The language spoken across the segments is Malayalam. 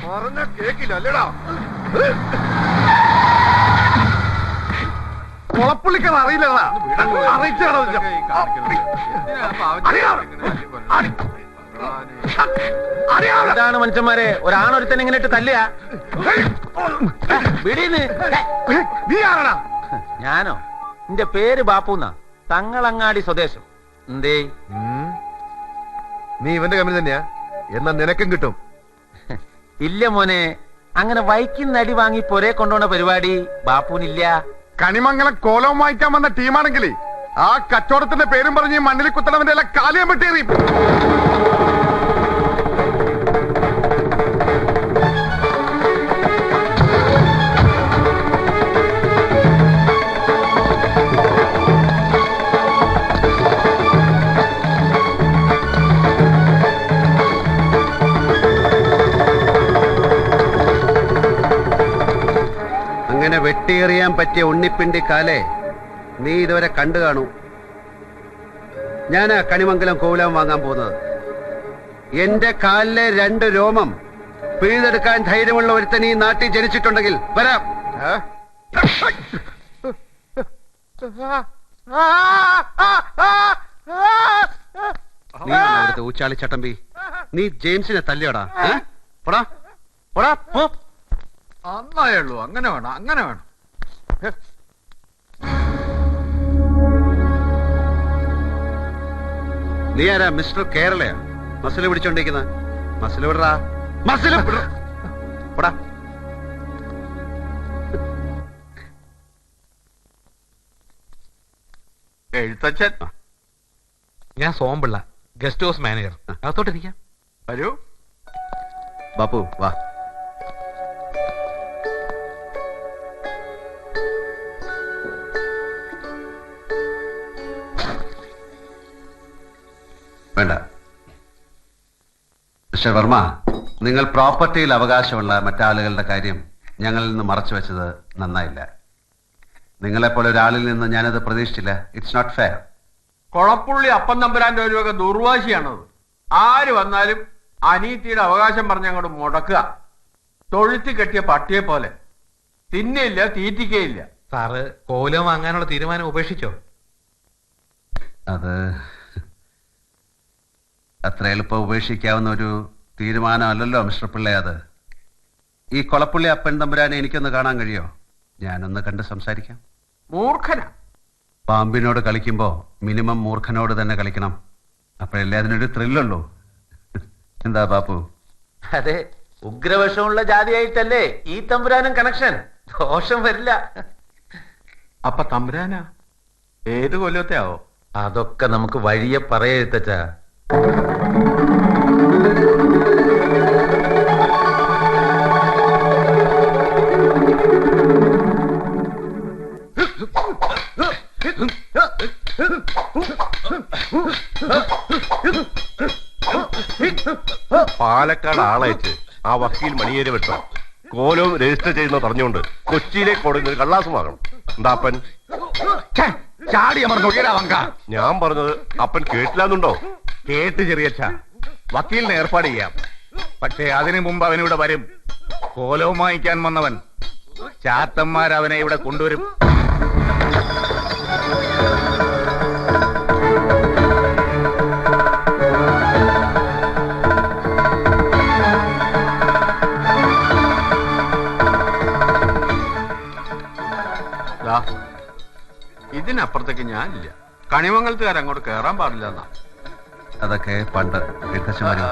പറഞ്ഞ കേക്കില്ല അല്ലേടാ. കുളപ്പുള്ളിക്കത് അറിയില്ലടാ. എന്താണ് മനുഷ്യന്മാരെ ഒരാണൊരുത്തൻ ഇങ്ങനെ ഇട്ട് തല്ലുക? നീ ആരാടാ? ഞാനോ? എന്റെ പേര് ബാപ്പുന്നാ, തങ്ങളങ്ങാടി സ്വദേശം. എന്തേ? നീ ഇവന്റെ കമ്പനി തന്നെയാ? എന്നാ നിനക്കും കിട്ടും. ഇല്ല മോനെ, അങ്ങനെ വൈക്കുന്ന അടി വാങ്ങി പൊരെ കൊണ്ടുപോണ പരിപാടി ബാപ്പുവിനില്ല. കണിമംഗലം കോലവും വായിക്കാൻ വന്ന ടീമാണെങ്കിൽ ആ കച്ചവടത്തിന്റെ പേരും പറഞ്ഞ് മണ്ണിൽ കുത്തണവന്റെ എല്ലാം കാലിയം വെട്ടേറിയും. അങ്ങനെ വെട്ടിയെറിയാൻ പറ്റിയ ഉണ്ണിപ്പിണ്ടി കാലേ നീ ഇതുവരെ കണ്ടു കാണൂ. ഞാനാ കണിമംഗലം കോലം വാങ്ങാൻ പോകുന്നത്. എന്റെ കാലിലെ 2 രോമം പിഴുതെടുക്കാൻ ധൈര്യമുള്ള ഒരുത്തൻ ഈ നാട്ടിൽ ജനിച്ചിട്ടുണ്ടെങ്കിൽ വരാം. നീ അവിടുത്തെ ഊച്ചാളി ചട്ടമ്പി, നീ ജെയിംസിനെ തല്ലിയോടാ? പോടാ പോടാ പോ. അന്നായുള്ളൂ. അങ്ങനെ വേണം, അങ്ങനെ വേണം. നീ ആരാ? മിസ്റ്റർ കേരളയാ മസില് പിടിച്ചോണ്ടിരിക്കുന്ന? മസില് വിടറാ, മസില് വിടാ. എഴുത്തച്ഛൻ. ഞാൻ സോമ്പിള്ള, ഗസ്റ്റ് ഹൗസ് മാനേജർ. അകത്തോട്ടിരിക്കാം. വരൂ. ബാപ്പു വാ. വേണ്ട. മിസ്റ്റർ വർമ്മ, നിങ്ങൾ പ്രോപ്പർട്ടിയിൽ അവകാശമുള്ള മറ്റാളുകളുടെ കാര്യം ഞങ്ങളിൽ നിന്ന് മറച്ചു വെച്ചത് നന്നായില്ല. നിങ്ങളെപ്പോലെ ഒരാളിൽ നിന്ന് ഞാനത് പ്രതീക്ഷിച്ചില്ല. It's not fair. കൊളപ്പുള്ളി അപ്പൻ തമ്പുരാന്റെ ഒരു വക ദുർവാശിയാണത്. ആര് വന്നാലും അനീതിയുടെ അവകാശം പറഞ്ഞ് അങ്ങോട്ട് മുടക്കുക. തൊഴുത്തി കെട്ടിയ പട്ടിയെ പോലെ തിന്നില്ല, തീറ്റിക്കയില്ല. സാറ് കോലം വാങ്ങാനുള്ള തീരുമാനം ഉപേക്ഷിച്ചോ? അത് അത്ര എളുപ്പം ഉപേക്ഷിക്കാവുന്ന ഒരു തീരുമാനമല്ലല്ലോ മിസ്റ്റർ പിള്ളേ. അത് ഈ കൊളപ്പുള്ളി അപ്പൻ തമ്പുരാനെ എനിക്കൊന്ന് കാണാൻ കഴിയോ? ഞാനൊന്ന് കണ്ട് സംസാരിക്കാം. മൂർഖന. പാമ്പിനോട് കളിക്കുമ്പോ മിനിമം മൂർഖനോട് തന്നെ കളിക്കണം. അപ്പോഴല്ലേ അതിനൊരു ത്രില്ലുള്ളൂ. എന്താ ബാപ്പു? അതെ, ഉഗ്രവശമുള്ള ജാതിയായിട്ടല്ലേ ഈ തമ്പുരാനും കണക്ഷൻ. ദോഷം വരില്ല. അപ്പൊ തമ്പുരാനാ ഏത് കൊല്ലത്തെ ആവോ? അതൊക്കെ നമുക്ക് വഴിയെ പറയെഴുത്തച്ചാ. പാലക്കാട് ആളയച്ച് ആ വക്കീൽ മണിയേര് വെട്ടണം. കോലവും രജിസ്റ്റർ ചെയ്യുന്ന പറഞ്ഞുകൊണ്ട് കൊച്ചിയിലേക്ക് കൊടുക്കുന്ന ഒരു കള്ളാസം വാങ്ങണം. എന്താ അപ്പൻ? ഞാൻ പറഞ്ഞത് അപ്പൻ കേട്ടില്ലാന്നുണ്ടോ? കേട്ട് ചെറിയച്ഛ, വക്കീലിനെ ഏർപ്പാട് ചെയ്യാം. പക്ഷേ അതിനു മുമ്പ് അവനിവിടെ വരും. കോലവും വാങ്ങിക്കാൻ വന്നവൻ. ചാത്തന്മാരവനെ ഇവിടെ കൊണ്ടുവരും. ഇതിനപ്പുറത്തേക്ക് ഞാനില്ല. കണിമംഗലത്തുകാരങ്ങോട്ട് കയറാൻ പാടില്ല എന്നാ. അതൊക്കെ പണ്ട് എഴുത്തച്ഛന്മാരും.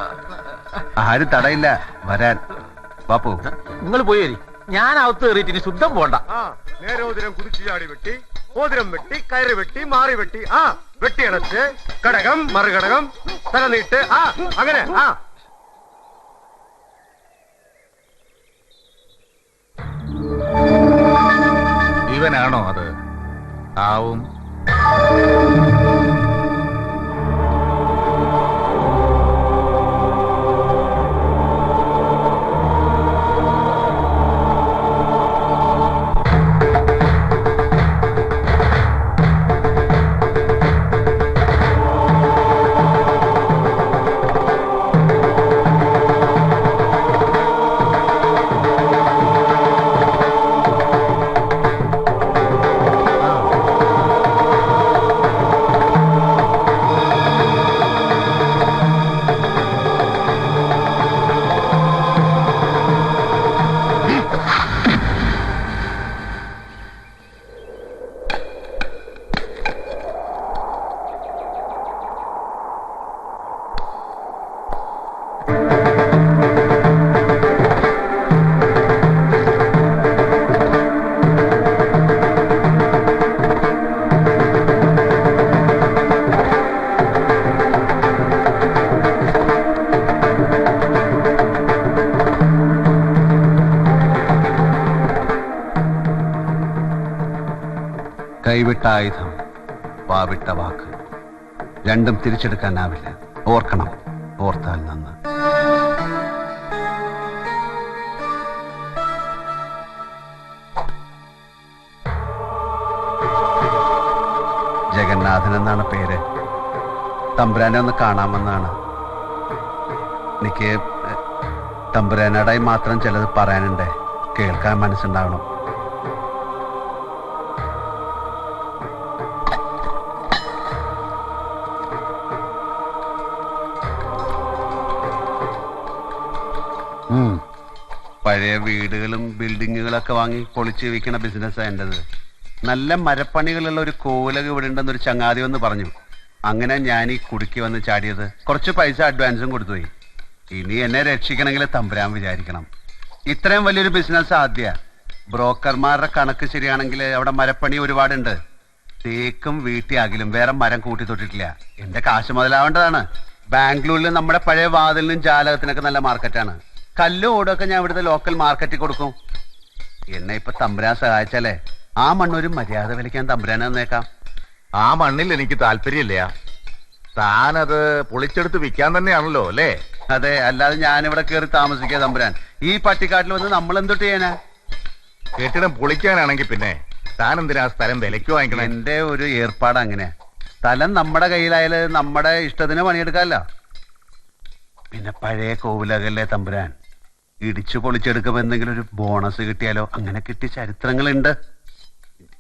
ആരും തടയില്ല വരാൻ. ബാപ്പു നിങ്ങൾ പോയി വരി. ഞാൻ അകത്ത് കയറിയിട്ട് ഇനി ശുദ്ധം പോണ്ട. നേരോതിരം കുതിച്ചു ചാടി വെട്ടി, ഓതിരം വെട്ടി, കയറി വെട്ടി, മാറി വെട്ടി, വെട്ടിയടച്ച് കടകം മറുകടകം തല നീട്ട്, അങ്ങനെ. ഇവനാണോ അത്? ആവും. കൈവിട്ട ആയുധം, വാവിട്ട വാക്ക്, രണ്ടും തിരിച്ചെടുക്കാനാവില്ല. ഓർക്കണം, ഓർത്താൽ നന്ന്. ജഗന്നാഥൻ എന്നാണ് പേര്. തമ്പുരാനെ ഒന്ന് കാണാമെന്നാണ്. എനിക്ക് തമ്പുരാനോടായി മാത്രം ചിലത് പറയാനുണ്ട്. കേൾക്കാൻ മനസ്സുണ്ടാവണം. പഴയ വീടുകളും ബിൽഡിങ്ങുകളൊക്കെ വാങ്ങി പൊളിച്ച് വിൽക്കുന്ന ബിസിനസ്സാണ് എൻ്റെത്. നല്ല മരപ്പണികളുള്ള ഒരു കോവിലക ഇവിടെ ഉണ്ടെന്നൊരു ചങ്ങാതി വന്ന് പറഞ്ഞു. അങ്ങനെ ഞാൻ ഈ കുടുക്കി വന്ന് ചാടിയത്. കുറച്ച് പൈസ അഡ്വാൻസും കൊടുത്തുപോയി. ഇനി എന്നെ രക്ഷിക്കണമെങ്കിൽ തമ്പുരാൻ വിചാരിക്കണം. ഇത്രയും വലിയൊരു ബിസിനസ് ആദ്യ. ബ്രോക്കർമാരുടെ കണക്ക് ശരിയാണെങ്കിൽ അവിടെ മരപ്പണി ഒരുപാടുണ്ട്. തേക്കും വീട്ടിയാകിലും വേറെ മരം കൂട്ടി തൊട്ടിട്ടില്ല. എന്റെ കാശ് മുതലാവേണ്ടതാണ്. ബാംഗ്ലൂരിൽ നമ്മുടെ പഴയ വാതിലിനും ജാലകത്തിനൊക്കെ നല്ല മാർക്കറ്റാണ്. കല്ലും ഓടൊക്കെ ഞാൻ ഇവിടുത്തെ ലോക്കൽ മാർക്കറ്റിൽ കൊടുക്കും. എന്നെ ഇപ്പൊ തമ്പുരാൻ സഹായിച്ചാലേ ആ മണ്ണൊരു മര്യാദ വിളിക്കാൻ തമ്പുരാനെ തന്നേക്കാം. ആ മണ്ണിൽ എനിക്ക് താല്പര്യമില്ല. താനത് പൊളിച്ചെടുത്ത് വിൽക്കാൻ തന്നെയാണല്ലോ അല്ലേ? അതെ, അല്ലാതെ ഞാനിവിടെ കയറി താമസിക്കുക തമ്പുരാൻ. ഈ പട്ടിക്കാട്ടിൽ വന്ന് നമ്മൾ എന്തൊട്ട് ചെയ്യാനാ? കെട്ടിടം പൊളിക്കാനാണെങ്കിൽ പിന്നെ താൻ എന്തിനാ സ്ഥലം വിലയ്ക്ക് വാങ്ങിക്കണം? എന്റെ ഒരു ഏർപ്പാട് അങ്ങനെ. സ്ഥലം നമ്മുടെ കയ്യിലായാല് നമ്മുടെ ഇഷ്ടത്തിന് പണിയെടുക്കാമല്ലോ. പിന്നെ പഴയ കോവിലകല്ലേ തമ്പുരാൻ, ഇടിച്ചു പൊളിച്ചെടുക്കുമ്പോ എന്തെങ്കിലും ഒരു ബോണസ് കിട്ടിയാലോ? അങ്ങനെ കിട്ടിയ ചരിത്രങ്ങളുണ്ട്.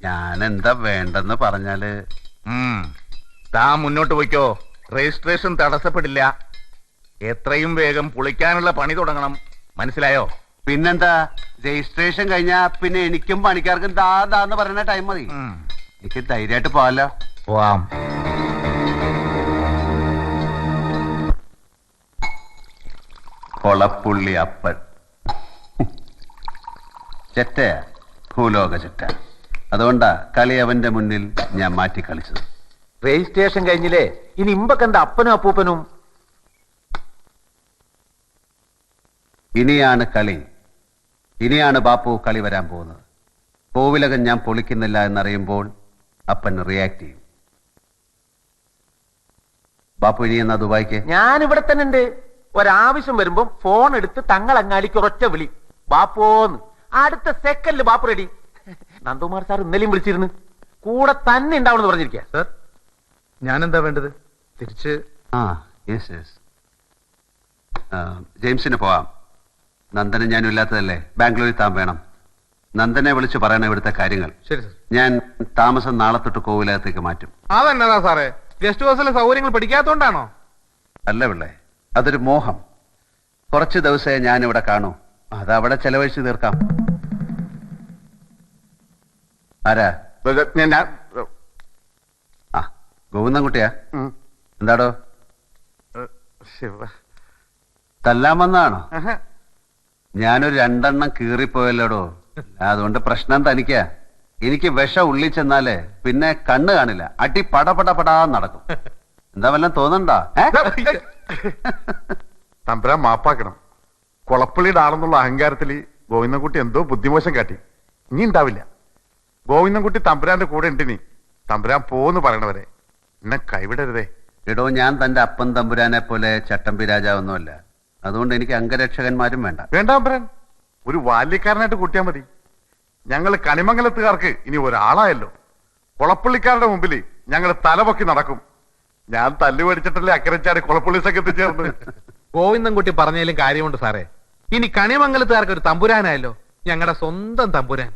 ഞാൻ എന്താ വേണ്ടെന്ന് പറഞ്ഞാല് താൻ മുന്നോട്ട് പോയിക്കോ. രജിസ്ട്രേഷൻ തടസ്സപ്പെടില്ല. എത്രയും വേഗം പൊളിക്കാനുള്ള പണി തുടങ്ങണം. മനസ്സിലായോ? പിന്നെന്താ, രജിസ്ട്രേഷൻ കഴിഞ്ഞാ പിന്നെ എനിക്കും പണിക്കാർക്കും ദാന്ന് പറയുന്ന ടൈം മതി. എനിക്ക് ധൈര്യമായിട്ട് പോവാലോ. പോവാം. കൊളപ്പുള്ളി അപ്പൻ ചെറ്റ, ഭൂലോക ചെറ്റ. അതുകൊണ്ടാ കളി അവന്റെ മുന്നിൽ ഞാൻ മാറ്റി കളിച്ചത്. രജിസ്ട്രേഷൻ കഴിഞ്ഞില്ലേ? ഇനി ഇമ്പക്കെന്താ അപ്പനും അപ്പൂപ്പനും? ഇനിയാണ് കളി. ഇനിയാണ് ബാപ്പു കളി വരാൻ പോകുന്നത്. കോവിലകം ഞാൻ പൊളിക്കുന്നില്ല എന്നറിയുമ്പോൾ അപ്പൻ റിയാക്ട് ചെയ്യും. ബാപ്പു ഇനി എന്നാ ദുബായിക്ക്? ഞാൻ ഇവിടെ തന്നെ ഉണ്ട്. ഒരാവശ്യം വരുമ്പോ ഫോൺ എടുത്ത് തങ്ങളങ്ങാടിക്ക് ഒരൊറ്റ വിളി, ബാപ്പോന്ന്. അടുത്ത സെക്കൻഡിൽ ബാപ്പു റെഡി. നന്ദകുമാർ സാർ ഇന്നലെയും വിളിച്ചിരുന്നു. കൂടെ തന്നെ ഉണ്ടാവണമെന്ന് പറഞ്ഞിരിക്കുക. സർ, ഞാൻ എന്താ വേണ്ടത്? തിരിച്ച് യെസ്. ജെയിംസിന് പോവാം. നന്ദനും ഞാനും ഇല്ലാത്തതല്ലേ. ബാംഗ്ലൂരിൽ താൻ വേണം. നന്ദനെ വിളിച്ച് പറയണം ഇവിടുത്തെ കാര്യങ്ങൾ. ശരി സർ. ഞാൻ താമസം നാളെ തൊട്ട് കോവിലകത്തേക്ക് മാറ്റും. അതെന്നതാ സാറേ, ഗസ്റ്റ് ഹൗസിലെ സൗകര്യങ്ങൾ പഠിക്കാത്തോണ്ടാണോ? അല്ല പിള്ളേ, അതൊരു മോഹം. കുറച്ച് ദിവസമേ ഞാൻ ഇവിടെ കാണൂ. അതവിടെ ചെലവഴിച്ച് തീർക്കാം. ആരാ? ആ, ഗോവിന്ദൻകുട്ടിയാ? എന്താടോ, തല്ലാൻ വന്നാണോ? ഞാനൊരു 2 എണ്ണം കീറിപ്പോയല്ലോടോ. അതുകൊണ്ട് പ്രശ്നം തനിക്കാ. എനിക്ക് വിഷം ഉള്ളിൽ ചെന്നാലേ പിന്നെ കണ്ണ് കാണില്ല. അടി പടപടപടാ നടക്കും. എന്താ വല്ലതും തോന്നണ്ടാ? തമ്പുരാൻ മാപ്പാക്കണം. കൊളപ്പള്ളിയുടെ ആളെന്നുള്ള അഹങ്കാരത്തിൽ ഗോവിന്ദൻകുട്ടി എന്തോ ബുദ്ധിമോശം കാട്ടി. ഇനി ഉണ്ടാവില്ല. ഗോവിന്ദൻകുട്ടി തമ്പുരാന്റെ കൂടെ ഉണ്ടിനി. തമ്പുരാൻ പോന്ന് പറയണവരെ എന്നെ കൈവിടരുതേ. എടോ, ഞാൻ തന്റെ അപ്പൻ തമ്പുരാനെ പോലെ ചട്ടമ്പി രാജാവൊന്നുമല്ല. അതുകൊണ്ട് എനിക്ക് അംഗരക്ഷകന്മാരും വേണ്ട. വേണ്ട തമ്പുരാൻ, ഒരു ബാല്യക്കാരനായിട്ട് കൂട്ടിയാൽ മതി. ഞങ്ങൾ കണിമംഗലത്തുകാർക്ക് ഇനി ഒരാളായല്ലോ. കൊളപ്പള്ളിക്കാരുടെ മുമ്പിൽ ഞങ്ങൾ തലപൊക്കി നടക്കും. ഞാൻ തല്ലുപടിച്ചിട്ടല്ലേ അക്കരച്ചാടി കൊളപ്പള്ളി സംഘത്തിൽ ചേർന്ന്. ഗോവിന്ദൻകുട്ടി പറഞ്ഞതിലും കാര്യമുണ്ട് സാറേ. ഇനി കണിമംഗലത്തുകാർക്ക് ഒരു തമ്പുരാനായല്ലോ, ഞങ്ങളുടെ സ്വന്തം തമ്പുരാൻ.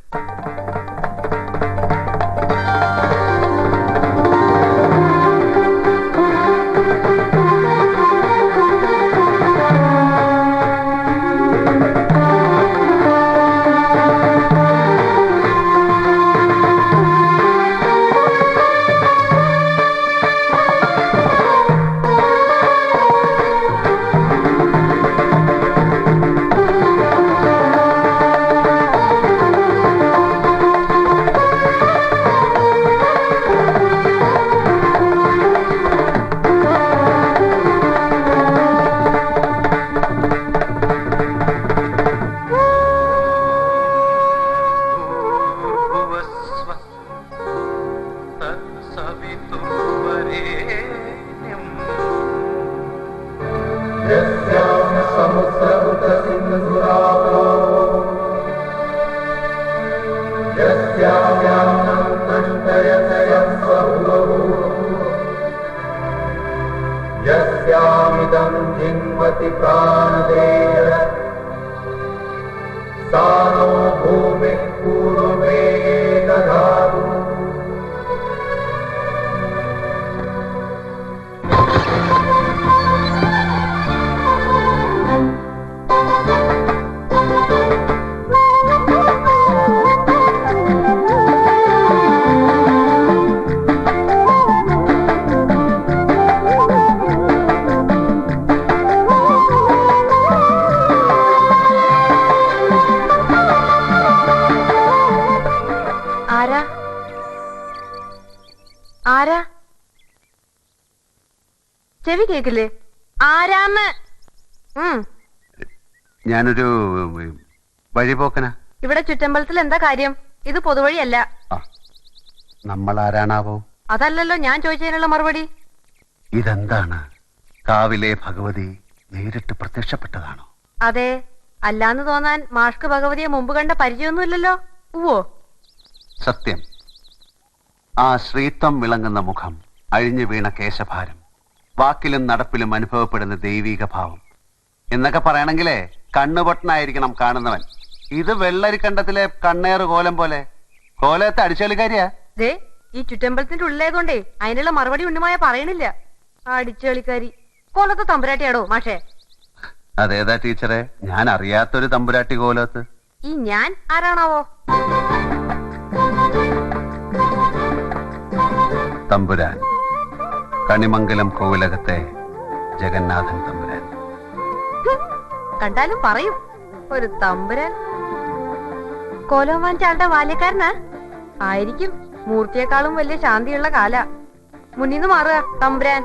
ആരാ? ചെവി കേക്കില്ലേ? ആരാന്ന്? ഞാനൊരു വഴിപോക്കനാ. ഇവിടെ ചുറ്റമ്പലത്തിൽ എന്താ കാര്യം? ഇത് പൊതുവഴിയല്ല. നമ്മൾ ആരാണാവോ? അതല്ലല്ലോ ഞാൻ ചോദിച്ചതിനുള്ള മറുപടി. ഇതെന്താണ്? കാവിലെ ഭഗവതി നേരിട്ട് പ്രത്യക്ഷപ്പെട്ടതാണോ? അതെ. അല്ലാന്ന് തോന്നാൻ മാഷ്ക്ക് ഭഗവതിയെ മുമ്പ് കണ്ട പരിചയമൊന്നുമില്ലല്ലോ. ഉവ്വോ? സത്യം. ആ ശ്രീത്വം വിളങ്ങുന്ന മുഖം, അഴിഞ്ഞു വീണ കേശഭാരം, വാക്കിലും നടപ്പിലും അനുഭവപ്പെടുന്ന ദൈവീക ഭാവം എന്നൊക്കെ പറയണെങ്കിലേ കണ്ണുപൊട്ടനായിരിക്കണം കാണുന്നവൻ. ഇത് വെള്ളരിക്കണ്ടത്തിലെ കണ്ണേറ് കോലം പോലെ. കോലത്തെ അടിച്ചുകളിക്കാരിയാ. ദേ, ഈ ചുറ്റമ്പലത്തിന്റെ ഉള്ളിലേതുകൊണ്ടേ അതിനുള്ള മറുപടി ഉണ്ണിമായ പറയണില്ല. അടിച്ചുകളിക്കാരി. കോലത്തെ തമ്പുരാട്ടിയാടോ മാഷേ? അതേതാ ടീച്ചറെ? ഞാൻ അറിയാത്തൊരു തമ്പുരാട്ടി കോലത്ത്. ഈ ഞാൻ ആരാണാവോ? തമ്പുരാൻ, കണിമംഗലം കോവിലകത്തെ ജഗന്നാഥൻ തമ്പുരാൻ. കണ്ടാലും പറയും ഒരു തമ്പുരാൻ. കോലം വാങ്ങിച്ച ആളുടെ ബാല്യക്കാരനാ ആയിരിക്കും. മൂർത്തിയെക്കാളും വലിയ ശാന്തിയുള്ള കാല. മുന്നിന്ന് മാറുക തമ്പുരാൻ.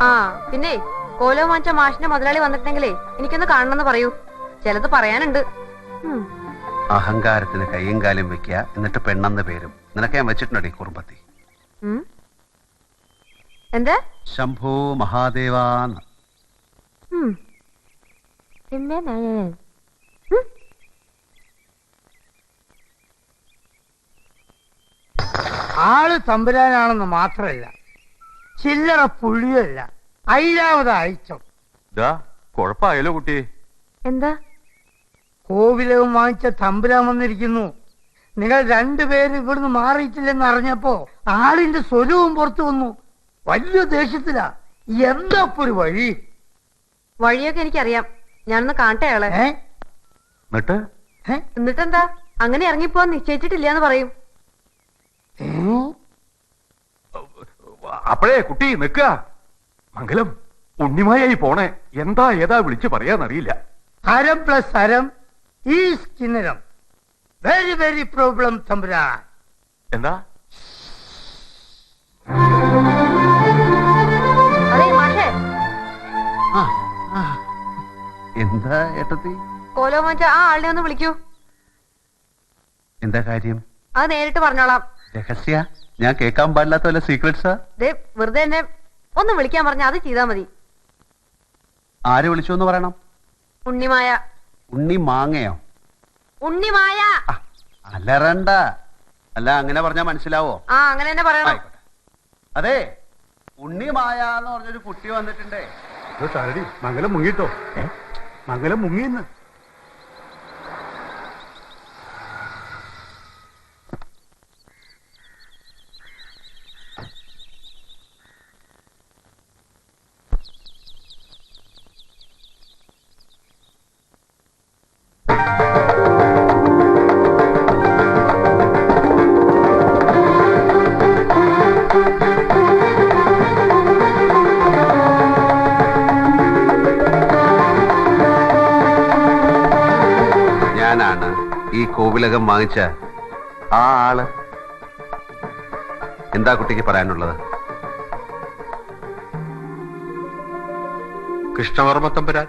ആ പിന്നെ കോലം വാങ്ങിച്ച മാഷിന്റെ മുതലാളി വന്നിട്ടുണ്ടെങ്കിലേ എനിക്കൊന്ന് കാണണമെന്ന് പറയൂ. ചിലത് പറയാനുണ്ട്. അഹങ്കാരത്തിന് കയ്യും കാലും വെക്കുക, എന്നിട്ട് പെണ്ണെന്ന് പേരും. നിനക്ക് ഞാൻ വെച്ചിട്ടുണ്ടോ ഈ കുറുമ്പത്തി? എന്താ? ശംഭോ മഹാദേവാന്ന്. ആള് തമ്പുരാനാണെന്ന് മാത്രമല്ല, ചില്ലറ പുള്ളിയല്ല, അയ്യാവത് അയച്ചം. കുഴപ്പമായല്ലോ കുട്ടി. എന്താ? കോവിലകം വാങ്ങിച്ച തമ്പുരാൻ വന്നിരിക്കുന്നു. നിങ്ങൾ രണ്ടുപേരും ഇവിടുന്ന് മാറിയിട്ടില്ലെന്ന് അറിഞ്ഞപ്പോ ആളിന്റെ സ്വരവും പുറത്തു വന്നു. വലിയ ദേഷ്യത്തിലാ. എന്താ ഒരു വഴി? വഴിയൊക്കെ എനിക്കറിയാം. ഞാനൊന്ന് കാണട്ടെ അയാളെ. എന്നിട്ടെന്താ? അങ്ങനെ ഇറങ്ങിപ്പോവാൻ നിശ്ചയിച്ചിട്ടില്ല എന്ന് പറയും. അപ്പോഴേ കുട്ടി നിക്ക. മംഗലം ഉണ്ണിമായായി പോണേ. എന്താ ഏതാ വിളിച്ചു പറയാന്നറിയില്ല. ഹരം പ്ലസ് ഹരം ഈസ് കിന്നരം. വെരി വെരി പ്രോബ്ലം തമ്പുരാൻ. എന്താ? അതെ മാഷേ. എന്താ ഏട്ടത്തി? കോലോ വാങ്ങിച്ച ആ ആളിനെ ഒന്ന് വിളിക്കൂ. എന്താ കാര്യം? അത് നേരിട്ട് പറഞ്ഞോളാം. രഹസ്യ? ഞാൻ കേൾക്കാൻ പാടില്ലാത്ത വല്ല സീക്രട്സാ? വെറുതെ എന്നെ ഒന്ന് വിളിക്കാൻ പറഞ്ഞ അത് ചെയ്താ മതി. ആര് വിളിച്ചു എന്ന് പറയണം? ഉണ്ണിമായ. ഉണ്ണി മാങ്ങയോ? ഉണ്ണിമായ. അലറണ്ട. അല്ല, അങ്ങനെ പറഞ്ഞാ മനസ്സിലാവോ? ആ അങ്ങനെ തന്നെ പറയണം. അതെ, ഉണ്ണി മായ എന്ന് പറഞ്ഞൊരു കുട്ടി വന്നിട്ടുണ്ടേ. മംഗലം മുങ്ങിട്ടോ? മംഗലം മുങ്ങിന്ന്. ഞാനാണ് ഈ കോവിലകം വാങ്ങിച്ച ആ ആള്. എന്താ കുട്ടിക്ക് പറയാനുള്ളത്? കൃഷ്ണവർമ്മ തമ്പുരാൻ.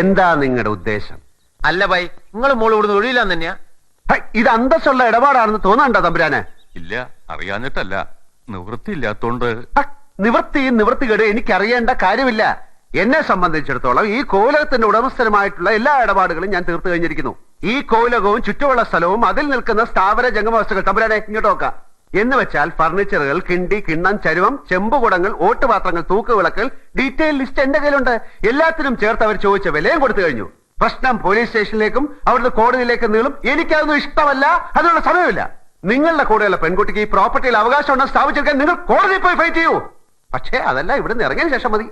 എന്താ നിങ്ങളുടെ ഉദ്ദേശം? അല്ല ബൈ, നിങ്ങൾ മോള് ഇവിടുന്ന് ഒഴിയില്ലാന്ന് തന്നെയാ? ഇത് അന്തസ്സുള്ള ഇടപാടാണെന്ന് തോന്നണ്ട തമ്പുരാന്? ഇല്ല, അറിയാഞ്ഞിട്ടല്ല, നിവൃത്തിയില്ലാത്തോണ്ട്. നിവൃത്തികേട് എനിക്കറിയേണ്ട കാര്യമില്ല. എന്നെ സംബന്ധിച്ചിടത്തോളം ഈ കോവിലകത്തിന്റെ ഉടമസ്ഥനുമായിട്ടുള്ള എല്ലാ ഇടപാടുകളും ഞാൻ തീർത്തു കഴിഞ്ഞിരിക്കുന്നു. ഈ കോവിലകവും ചുറ്റുമുള്ള സ്ഥലവും അതിൽ നിൽക്കുന്ന സ്ഥാവര ജംഗമ വസ്തുക്കൾ. തമ്പുരാനെ ഇങ്ങോട്ട് നോക്കാം. എന്ന് വെച്ചാൽ ഫർണിച്ചറുകൾ, കിണ്ടി, കിണ്ണം, ചരുവം, ചെമ്പുകുടങ്ങൾ, ഓട്ടുപാത്രങ്ങൾ, തൂക്കുവിളക്കൽ, ഡീറ്റെയിൽ ലിസ്റ്റ് എന്റെ കയ്യിലുണ്ട്. എല്ലാത്തിനും ചേർത്ത് അവർ ചോദിച്ച വിലയും കൊടുത്തു കഴിഞ്ഞു. പ്രശ്നം പോലീസ് സ്റ്റേഷനിലേക്കും അവിടുന്ന് കോടതിയിലേക്ക് നീളും. എനിക്കതൊന്നും ഇഷ്ടമല്ല, അതിനുള്ള സമയമില്ല. നിങ്ങളുടെ കൂടെയുള്ള പെൺകുട്ടിക്ക് ഈ പ്രോപ്പർട്ടിയിൽ അവകാശം ഉണ്ടെന്ന് സ്ഥാപിച്ചെടുക്കാൻ നിങ്ങൾ കോടതിയിൽ പോയി ഫൈറ്റ് ചെയ്യൂ. പക്ഷേ അതല്ല, ഇവിടെ നിന്ന് ഇറങ്ങിയ ശേഷം മതി.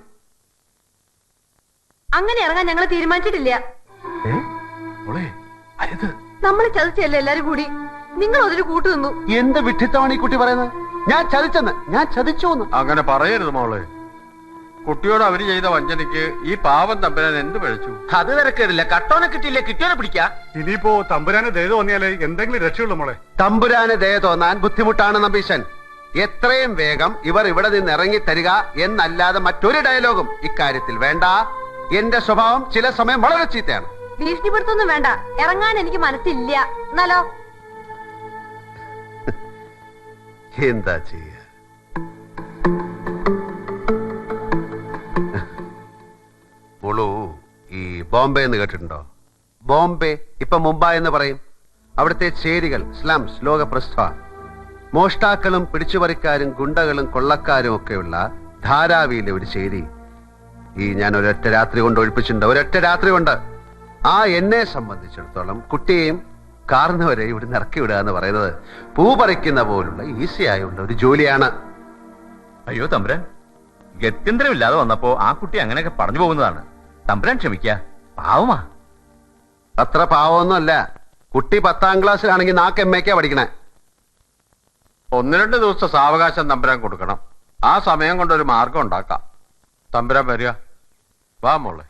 അങ്ങനെ ഇറങ്ങാൻ ഞങ്ങൾ തീരുമാനിച്ചിട്ടില്ല. നമ്മൾ ചതിച്ചല്ലേ എല്ലാരും കൂടി. നിങ്ങൾ അതിന് കൂട്ടു നിന്നു. എന്ത് വിഡ്ഢിത്തമാണ് ഈ കുട്ടി പറയുന്നത്? ഞാൻ ചതിച്ചെന്ന്, ഞാൻ ചതിച്ചു എന്ന്. അങ്ങനെ പറയരുത് മോളെ. കുട്ടിയോട് അവര് ചെയ്ത വഞ്ചനയ്ക്ക് ഈ പാവം തമ്പുരാൻ എന്ത് പഴിച്ചു? അത് തിരക്കേടില്ല. കട്ടോനെ കിട്ടിയില്ലേ, കിട്ടിയോനെ പിടിക്കാം. ഇനിയിപ്പോ തമ്പുരാന് ദയ തോന്നിയാലേ എന്തെങ്കിലും രക്ഷയുള്ളൂ മോളെ. തമ്പുരാന് ദയ തോന്നാൻ ബുദ്ധിമുട്ടാണ് നമ്പീശൻ. എത്രയും വേഗം ഇവർ ഇവിടെ നിന്ന് ഇറങ്ങി തരിക എന്നല്ലാതെ മറ്റൊരു ഡയലോഗും ഇക്കാര്യത്തിൽ വേണ്ട. എന്റെ സ്വഭാവം ചില സമയം വളരെ ചീത്തയാണ്. ഭീഷണിപ്പെടുത്തൊന്നും വേണ്ട. ഇറങ്ങാൻ എനിക്ക് മനസ്സില്ല. എന്നാലോ എന്താ ചെയ്യ? മോളു ഈ ബോംബെ എന്ന് കേട്ടിട്ടുണ്ടോ? ബോംബെ ഇപ്പൊ മുംബൈ എന്ന് പറയും. അവിടുത്തെ ചേരികൾ, സ്ലംസ്, ലോകപ്രസ്ഥ. മോഷ്ടാക്കളും പിടിച്ചുപറിക്കാരും ഗുണ്ടകളും കൊള്ളക്കാരും ഒക്കെയുള്ള ധാരാവിയിലെ ഒരു ചേരി ഈ ഞാൻ ഒരൊറ്റ രാത്രി കൊണ്ട് ഒഴിപ്പിച്ചിട്ടുണ്ട്. ഒരൊറ്റ രാത്രി കൊണ്ട്. ആ എന്നെ സംബന്ധിച്ചിടത്തോളം കുട്ടിയെയും കാർന്നവരെ ഇവിടെ ഇറക്കി വിടുക എന്ന് പറയുന്നത് പൂ പറിക്കുന്ന പോലുള്ള ഈസി ആയുള്ള ഒരു ജോലിയാണ്. അയ്യോ തമ്പുരാൻ, ഗത്യന്തരമില്ലാതെ വന്നപ്പോ ആ കുട്ടി അങ്ങനെയൊക്കെ പറഞ്ഞു പോകുന്നതാണ്. തമ്പുരാൻ ക്ഷമിക്ക, പാവമാ. അത്ര പാവമൊന്നുമല്ല. കുട്ടി 10ാം ക്ലാസ്സിലാണെങ്കിൽ 4 MA പഠിക്കണേ. 1-2 ദിവസത്തെ സാവകാശം തമ്പുരാൻ കൊടുക്കണം. ആ സമയം കൊണ്ടൊരു മാർഗം ഉണ്ടാക്കാം. തമ്പുരാൻ വരിക. വാ മോളെ.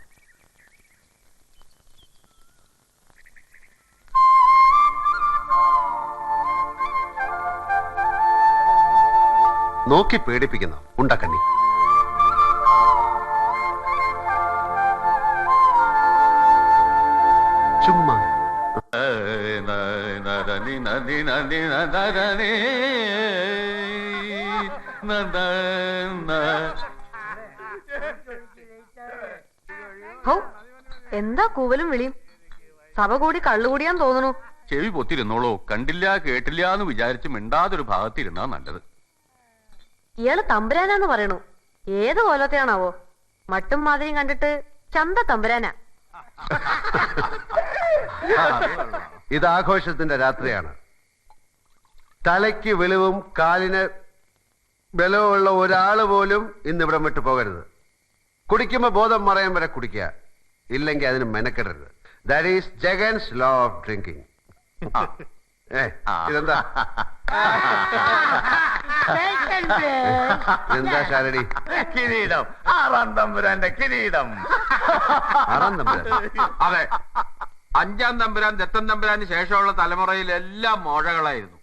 നോക്കി പേടിപ്പിക്കുന്നു ഉണ്ടക്കണ്ണി. ചുമ്മാ എന്താ കൂവലും വിളിയും? സഭ കൂടി കള്ളുകൂടിയാൻ തോന്നുന്നു. ചെവി പൊത്തിരുന്നോളൂ. കണ്ടില്ല കേട്ടില്ല എന്ന് വിചാരിച്ച് മിണ്ടാതൊരു ഭാഗത്തിരുന്നാ നല്ലത്. ഇയാള് തമ്പുരാനാന്ന് പറയണു. ഏത് കോലത്തെയാണാവോ? മട്ടും മാതിരിയും കണ്ടിട്ട് ചന്ത തമ്പുരാനാ. ഇത് ആഘോഷത്തിന്റെ രാത്രിയാണ്. തലയ്ക്ക് വെളിവും കാലിന് ബലവുമുള്ള ഒരാള് പോലും ഇന്ന് ഇവിടെ വിട്ടു പോകരുത്. കുടിക്കുമ്പോ ബോധം മറയാൻ വരെ കുടിക്കുക. ഇല്ലെങ്കിൽ അതിന് മെനക്കെടരുത്. That is Jagan's law of drinking. ഇതെന്താ എന്താ ശാരടി? കിരീടം, 6ാം തമ്പുരാന്റെ കിരീടം. 6ാം തമ്പുരാൻ? അതെ, 5ാം തമ്പുരാൻ ദത്തൻ തമ്പുരാന് ശേഷമുള്ള തലമുറയിൽ എല്ലാം മോഴകളായിരുന്നു.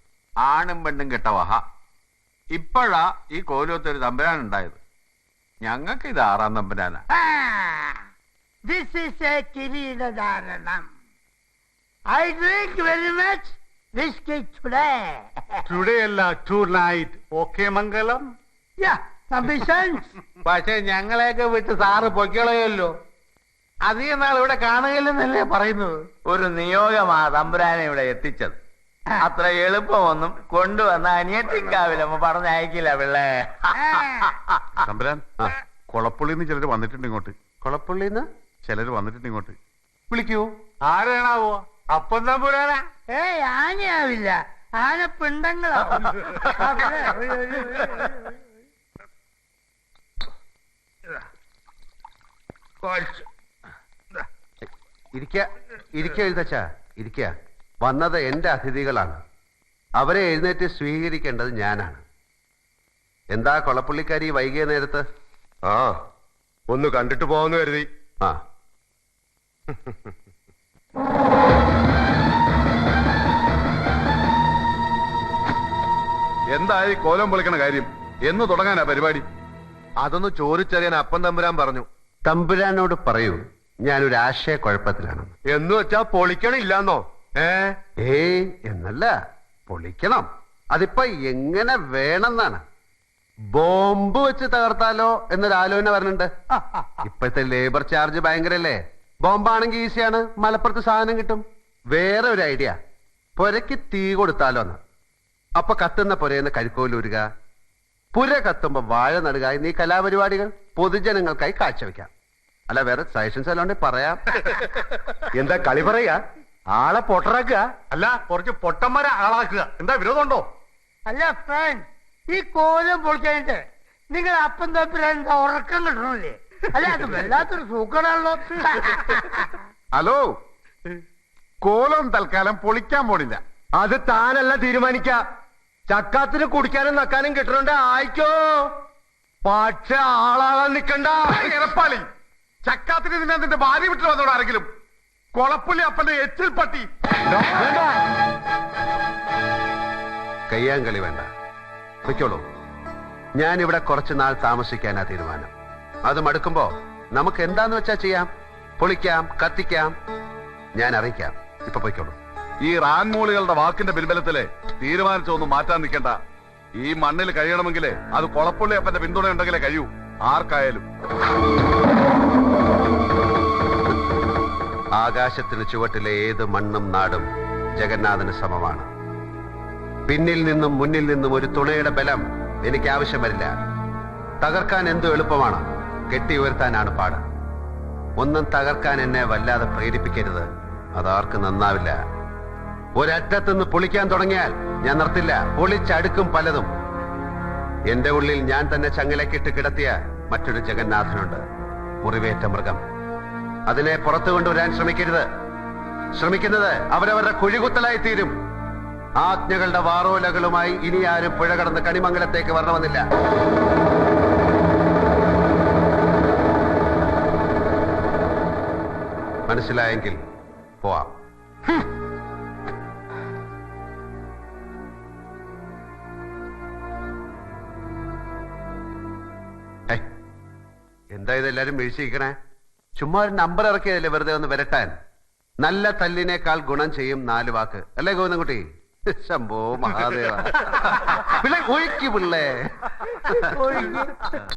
ആണും പെണ്ണും കെട്ട വഹ. ഇപ്പോഴാ ഈ കോലത്തൊരു തമ്പുരാൻ ഉണ്ടായത്. ഞങ്ങൾക്ക് ഇത് 6ാം തമ്പുരാനാ. This is a കിരീടധാരണം. I drink very much whiskey today. Today അല്ല, ടു നൈറ്റ്. ഓക്കെ മംഗളം. Yeah, ambitions. പക്ഷെ ഞങ്ങളെയൊക്കെ വിട്ട് സാറ് പൊയ്ക്കളയല്ലോ. അധികം നാൾ ഇവിടെ കാണുകയില്ലെന്നല്ലേ പറയുന്നത്? ഒരു നിയോഗമാ തമ്പുരാനെ ഇവിടെ എത്തിച്ചത്. അത്ര എളുപ്പമൊന്നും കൊണ്ടുവന്ന അനിയത്തിക്കാവിലമ്മ പറഞ്ഞയക്കില്ല പിള്ളേ. തമ്പുരാൻ, കൊളപ്പുള്ളിന്ന് ചിലര് വന്നിട്ടുണ്ട് ഇങ്ങോട്ട്. കൊളപ്പുള്ളിന്ന് ചിലര് വന്നിട്ടുണ്ട് ഇങ്ങോട്ട്. വിളിക്കൂ. ആരാണാവോ? അപ്പം തമ്പുരാനാ? ഏയ്, ആനയാവില്ല, ആന പിണ്ടങ്ങളാവും. ഇരിക്ക എഴുതച്ചാ, ഇരിക്ക. വന്നത് എന്റെ അതിഥികളാണ്. അവരെ എഴുന്നേറ്റ് സ്വീകരിക്കേണ്ടത് ഞാനാണ്. എന്താ കൊളപ്പുള്ളിക്കാരി വൈകിയ നേരത്ത്? ആ, ഒന്ന് കണ്ടിട്ട് പോവാന്ന് കരുതി. ആ, എന്തായി കോലം പൊളിക്കണ കാര്യം? എന്ന് തുടങ്ങാനാ പരിപാടി? അതൊന്ന് ചോദിച്ചറിയാൻ അപ്പം തമ്പുരാൻ പറഞ്ഞു. തമ്പുരാനോട് പറയൂ ഞാനൊരു ആശയക്കുഴപ്പത്തിലാണ്. എന്ന് വെച്ചാ പൊളിക്കണില്ലാന്നോ? ഏയ് എന്നല്ല, പൊളിക്കണം. അതിപ്പോ എങ്ങനെ വേണമെന്നാണ്. ബോംബ് വെച്ച് തകർത്താലോ എന്നൊരു ആലോചന വരുന്നുണ്ട്. ഇപ്പോഴത്തെ ലേബർ ചാർജ് ഭയങ്കരല്ലേ. ബോംബാണെങ്കിൽ ഈസിയാണ്, മലപ്പുറത്ത് സാധനം കിട്ടും. വേറെ ഒരു ഐഡിയ, പുരയ്ക്ക് തീ കൊടുത്താലോ എന്ന്. അപ്പൊ കത്തുന്ന പുരയെന്ന് കരിക്കോലൂരുക, പുര കത്തുമ്പോ വാഴ നടുക എന്നീ കലാപരിപാടികൾ പൊതുജനങ്ങൾക്കായി കാഴ്ചവെക്കാം. അല്ല വേറെ സജഷൻസ് അല്ലാണ്ട് പറയാം. എന്താ കളി പറയാ? ആളെ പൊട്ടറാക്കുക അല്ല, കുറച്ച് പൊട്ടന്മാരെ ആളാക്കുക. എന്താ വിരോധമുണ്ടോ? അല്ല ഫ്രണ്ട്, ഈ കോലം പൊളിക്കാനിട്ട് നിങ്ങൾ അപ്പം തമ്മിൽ ഉറക്കം കിട്ടണല്ലേ? അല്ല അത് വല്ലാത്തൊരു സൂക്കടാണല്ലോ. ഹലോ, കോലം തൽക്കാലം പൊളിക്കാൻ പോണില്ല. അത് താനല്ല തീരുമാനിക്ക. ചക്കാത്തിന് കുടിക്കാനും നക്കാനും കിട്ടണുണ്ട് ആയിക്കോ. പക്ഷെ ആളാകാൻ നിക്കണ്ട. എറപ്പാളി, ചക്കാത്തിന് നിന്നെ നിന്റെ ഭാര്യ വിട്ടു വന്നോട് ആരെങ്കിലും? കൊളപ്പുള്ളി അപ്പന്റെ എച്ചിൽ പട്ടി. കയ്യാങ്കളി വേണ്ട, വെക്കോളൂ. ഞാൻ ഇവിടെ കുറച്ചു നാൾ താമസിക്കാനാ തീരുമാനം. അത് മടുക്കുമ്പോ നമുക്ക് എന്താന്ന് വെച്ചാ ചെയ്യാം. പൊളിക്കാം, കത്തിക്കാം, ഞാൻ അറിയിക്കാം. ഇപ്പൊ പൊയ്ക്കോളൂ. ഈ റാൻമൂളികളുടെ വാക്കിന്റെ പിൻബലത്തില് തീരുമാനിച്ചൊന്നും മാറ്റാൻ നിൽക്കണ്ട. ഈ മണ്ണിൽ കഴിയണമെങ്കിൽ അത് കൊളപ്പുള്ളി അപ്പന്റെ പിന്തുണ ഉണ്ടെങ്കിലേ കഴിയൂ, ആർക്കായാലും. ആകാശത്തിന് ചുവട്ടിലെ ഏത് മണ്ണും നാടും ജഗന്നാഥന് സമമാണ്. പിന്നിൽ നിന്നും മുന്നിൽ നിന്നും ഒരു തുണയുടെ ബലം എനിക്ക് ആവശ്യം വരില്ല. തകർക്കാൻ എന്തു എളുപ്പമാണ്, കെട്ടി ഉയർത്താനാണ് പാട്. ഒന്നും തകർക്കാൻ എന്നെ വല്ലാതെ പ്രേരിപ്പിക്കരുത്, അതാർക്ക് നന്നാവില്ല. ഒരറ്റത്തുനിന്ന് പൊളിക്കാൻ തുടങ്ങിയാൽ ഞാൻ നിർത്തില്ല. പൊളിച്ചടുക്കും പലതും. എന്റെ ഉള്ളിൽ ഞാൻ തന്നെ ചങ്ങലക്കിട്ട് കിടത്തിയ മറ്റൊരു ജഗന്നാഥനുണ്ട്, മുറിവേറ്റ മൃഗം. അതിനെ പുറത്തു കൊണ്ടുവരാൻ ശ്രമിക്കരുത്. ശ്രമിക്കുന്നത് അവരവരുടെ കുഴികുത്തലായി തീരും. ആജ്ഞകളുടെ വാറോലകളുമായി ഇനി ആരും പുഴ കടന്ന് കണിമംഗലത്തേക്ക് വരണമെന്നില്ല. മനസ്സിലായെങ്കിൽ പോവാം. എന്താ ഇതെല്ലാരും വീഴ്ചയിക്കണേ? ചുമ്മാ ഒരു നമ്പർ ഇറക്കിയതല്ലേ വെറുതെ ഒന്ന് വരട്ടാൻ. നല്ല തല്ലിനേക്കാൾ ഗുണം ചെയ്യും 4 വാക്ക്, അല്ലേ ഗോവിന്ദൻകുട്ടി? ശംഭോ മഹാദേവ. പിള്ളേ ഒഴുക്കി പിള്ളേ.